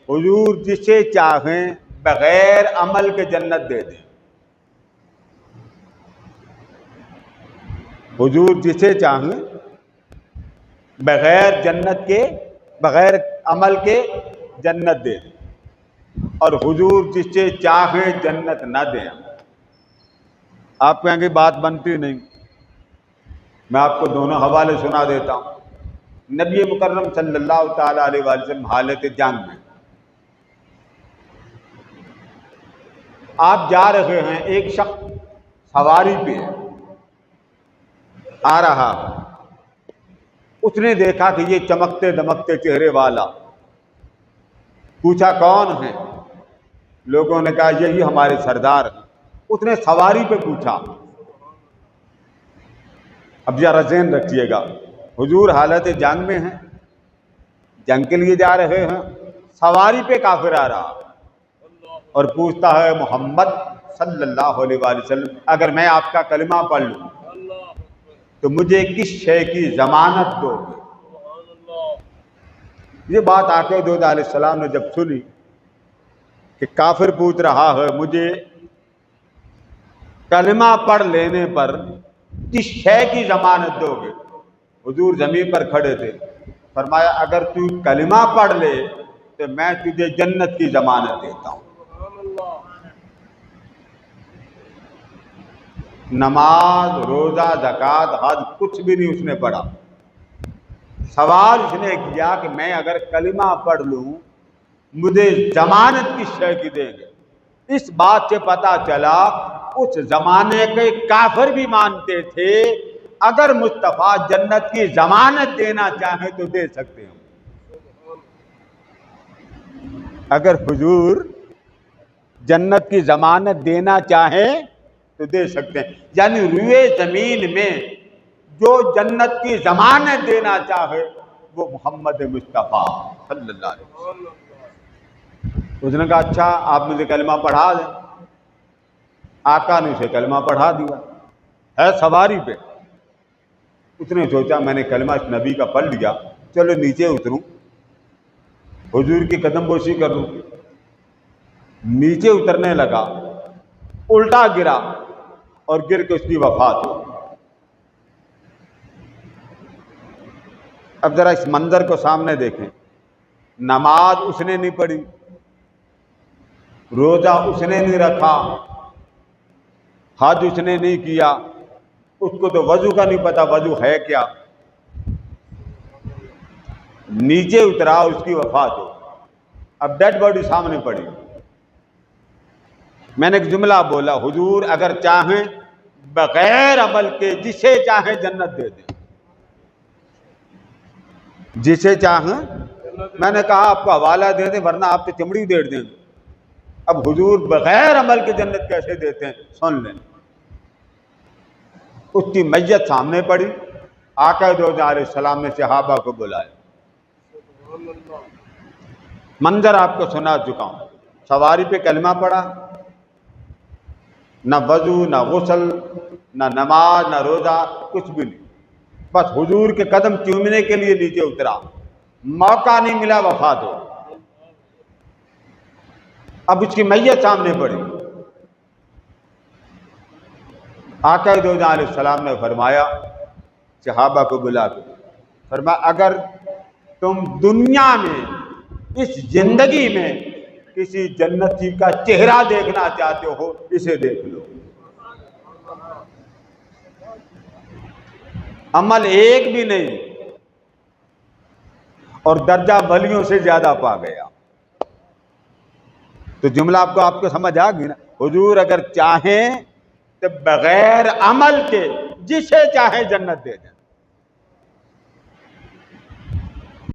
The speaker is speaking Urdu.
حضور جسے چاہیں بغیر عمل کے جنت دے دیں. حضور جسے چاہیں بغیر جنت کے، بغیر عمل کے جنت دے دیں، اور حضور جسے چاہیں جنت نہ دیں. آپ کہیں گے بات بنتی نہیں. میں آپ کو دونوں حوالے سنا دیتا ہوں. نبی مکرم صلی اللہ تعالی علیہ وآلہ وسلم حالت جنگ میں آپ جا رہے ہیں، ایک شخص سواری پہ آ رہا، اس نے دیکھا کہ یہ چمکتے دمکتے چہرے والا. پوچھا کون ہے؟ لوگوں نے کہا یہی ہمارے سردار ہیں. اس نے سواری پہ پوچھا. اب ذرا ذہن رکھیے گا، حضور حالت جنگ میں ہیں، جنگ کے لیے جا رہے ہیں، سواری پہ کافر آ رہا اور پوچھتا ہے محمد صلی اللہ علیہ وآلہ وسلم اگر میں آپ کا کلمہ پڑھ لوں تو مجھے کس شے کی ضمانت دو گے؟ یہ بات آقا دو علیہ السلام نے جب سنی کہ کافر پوچھ رہا ہے مجھے کلمہ پڑھ لینے پر کس شے کی ضمانت دو گے؟ حضور زمین پر کھڑے تھے. فرمایا اگر تو کلمہ پڑھ لے تو میں تجھے جنت کی ضمانت دیتا ہوں. نماز، روزہ، زکوٰۃ، حج کچھ بھی نہیں اس نے پڑھا. سوال اس نے کیا کہ میں اگر کلمہ پڑھ لوں مجھے ضمانت کس شے کی دیں گے؟ اس بات سے پتہ چلا اس زمانے کے کافر بھی مانتے تھے اگر مصطفیٰ جنت کی ضمانت دینا چاہیں تو دے سکتے ہیں. اگر حضور جنت کی ضمانت دینا چاہیں تو دے سکتے ہیں. یعنی روئے زمین میں جو جنت کی ضمانت دینا چاہے وہ محمد مصطفیٰ صلی اللہ علیہ وسلم. اس نے کہا اچھا آپ مجھے کلمہ پڑھا دیں. آقا نے اسے کلمہ پڑھا دیا ہے سواری پہ. اس نے سوچا میں نے کلمہ اس نبی کا پڑھ لیا، چلو نیچے اتروں حضور کی قدم بوسی کروں. نیچے اترنے لگا، الٹا گرا اور گر کے اس کی وفات ہو. اب ذرا اس منظر کو سامنے دیکھیں. نماز اس نے نہیں پڑھی، روزہ اس نے نہیں رکھا، حج اس نے نہیں کیا، اس کو تو وضو کا نہیں پتا وضو ہے کیا. نیچے اترا، اس کی وفات ہو. اب ڈیڈ باڈی سامنے پڑی. میں نے ایک جملہ بولا حضور اگر چاہیں بغیر عمل کے جسے چاہیں جنت دے دیں. جسے چاہیں، میں نے کہا آپ کو حوالہ دے دیں ورنہ آپ سے چمڑی دے دیں. اب حضور بغیر عمل کے جنت کیسے دیتے ہیں سن لیں. اس کی میت سامنے پڑی. آقا دو علیہ السلام نے صحابہ کو بلایا. منظر آپ کو سنا چکا ہوں. سواری پہ کلمہ پڑھا، نہ وضو، نہ غسل، نہ نماز، نہ روزہ، کچھ بھی نہیں. بس حضور کے قدم چومنے کے لیے نیچے اترا، موقع نہیں ملا، وفات ہو. اب اس کی میت سامنے پڑی. آقا دو علیہ السلام نے فرمایا صحابہ کو بلا کے فرمایا اگر تم دنیا میں اس زندگی میں کسی جنتی کا چہرہ دیکھنا چاہتے ہو اسے دیکھ لو. عمل ایک بھی نہیں اور درجہ ولیوں سے زیادہ پا گیا. تو جملہ آپ کو سمجھ آ گئی نا. حضور اگر چاہیں تو بغیر عمل کے جسے چاہیں جنت دے دیں.